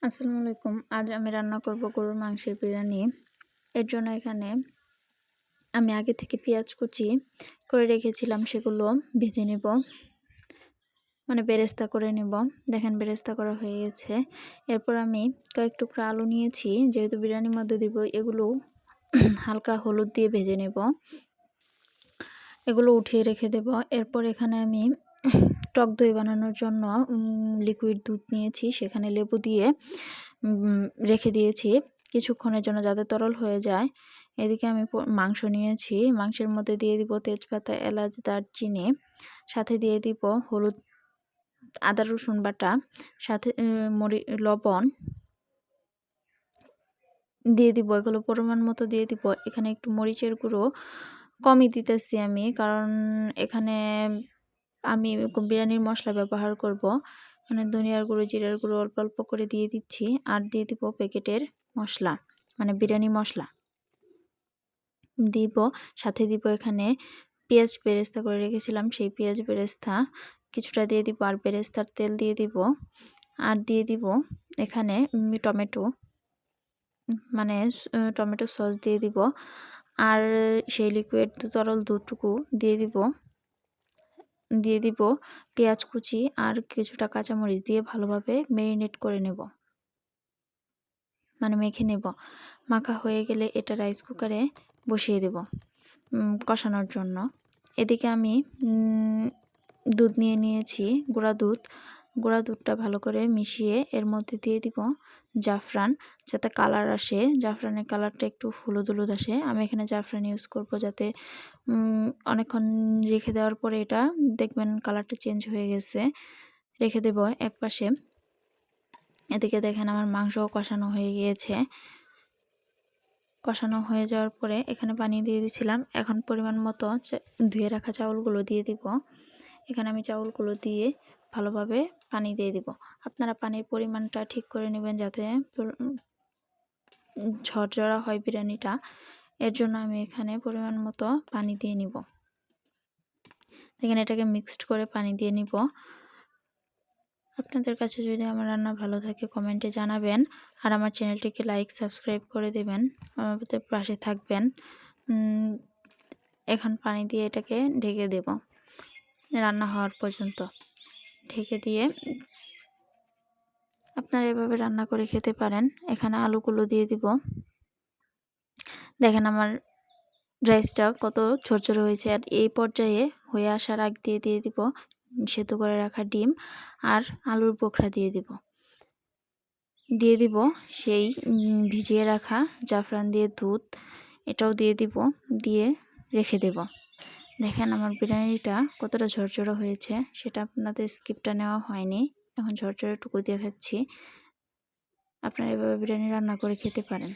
আসসালামু আলাইকুম। আজ আমি রান্না করব গরুর মাংসের বিরিয়ানি। এর জন্য এখানে আমি আগে থেকে পেঁয়াজ কুচি করে রেখেছিলাম, সেগুলো ভেজে নেব, মানে বেরেস্তা করে নেব। দেখেন বেরেস্তা করা হয়ে গেছে। এরপর আমি কয়েক টুকরা আলু নিয়েছি, যেহেতু বিরিয়ানির মধ্যে দিব। এগুলো হালকা হলুদ দিয়ে ভেজে নেব, এগুলো উঠিয়ে রেখে দেব। এরপর এখানে আমি টক দই বানানোর জন্য লিকুইড দুধ নিয়েছি, সেখানে লেবু দিয়ে রেখে দিয়েছি কিছুক্ষণের জন্য, যাতে তরল হয়ে যায়। এদিকে আমি মাংস নিয়েছি, মাংসের মধ্যে দিয়ে দিব তেজপাতা, এলাচ, দারচিনি, সাথে দিয়ে দিব হলুদ, আদা রসুন বাটা, সাথে লবণ দিয়ে দিব। এগুলো পরিমাণ মতো দিয়ে দিব। এখানে একটু মরিচের গুঁড়ো কমই দিতেছি আমি, কারণ এখানে আমি বিরিয়ানির মশলা ব্যবহার করব। মানে ধনিয়ার গুঁড়ো, জিরার গুঁড়ো অল্প অল্প করে দিয়ে দিচ্ছি। আর দিয়ে দিব প্যাকেটের মশলা, মানে বিরিয়ানি মশলা দিব। সাথে দিব এখানে পেঁয়াজ বেরেস্তা করে রেখেছিলাম, সেই পেঁয়াজ বেরেস্তা কিছুটা দিয়ে দিব। আর বেরেস্তার তেল দিয়ে দিব। আর দিয়ে দিব এখানে টমেটো, মানে টমেটো সস দিয়ে দিব। আর সেই লিকুইড তরল দুধটুকু দিয়ে দিব পেঁয়াজ কুচি আর কিছুটা কাঁচামরিচ দিয়ে ভালোভাবে ম্যারিনেট করে নেব, মানে মেখে নেব। মাখা হয়ে গেলে এটা রাইস কুকারে বসিয়ে দেব কষানোর জন্য। এদিকে আমি দুধ নিয়ে নিয়েছি, গুঁড়া দুধটা ভালো করে মিশিয়ে এর মধ্যে দিয়ে দিব জাফরান, যাতে কালার আসে। জাফরানের কালারটা একটু হলুদ হলুদ আসে। আমি এখানে জাফরান ইউজ করব, যাতে অনেকক্ষণ রেখে দেওয়ার পরে এটা দেখবেন কালারটা চেঞ্জ হয়ে গেছে। রেখে দেব এক পাশে। এদিকে দেখেন আমার মাংস কষানো হয়ে গিয়েছে। কষানো হয়ে যাওয়ার পরে এখানে পানি দিয়ে দিয়েছিলাম। এখন পরিমাণ মতো ধুয়ে রাখা চাউলগুলো দিয়ে দিব। এখানে আমি চাউলগুলো দিয়ে ভালোভাবে পানি দিয়ে দিব। আপনারা পানির পরিমাণটা ঠিক করে নেবেন, যাতে ঝরঝরা হয় বিরিয়ানিটা। এর জন্য আমি এখানে পরিমাণ মতো পানি দিয়ে নিব। এখানে এটাকে মিক্সড করে পানি দিয়ে নিব। আপনাদের কাছে যদি আমার রান্না ভালো থাকে কমেন্টে জানাবেন, আর আমার চ্যানেলটিকে লাইক সাবস্ক্রাইব করে দেবেন, আমাদের পাশে থাকবেন। এখন পানি দিয়ে এটাকে ঢেকে দেব রান্না হওয়ার পর্যন্ত। ঢেকে দিয়ে আপনারা এভাবে রান্না করে খেতে পারেন। এখানে আলুগুলো দিয়ে দিব। দেখেন আমার রাইসটা কত ঝরঝরে হয়েছে। আর এই পর্যায়ে হয়ে আসার আগ দিয়ে দিব সেদ্ধ করে রাখা ডিম আর আলুর বোখরা দিয়ে দিব সেই ভিজিয়ে রাখা জাফরান দিয়ে দুধ, এটাও দিয়ে দিব, দিয়ে রেখে দেব। দেখেন আমার বিরিয়ানিটা কতটা ঝরঝরে হয়েছে, সেটা আপনাদের স্কিপটা নেওয়া হয়নি। এখন ঝরঝরে টুকু দিয়ে খাচ্ছি। আপনারা এভাবে বিরিয়ানি রান্না করে খেতে পারেন।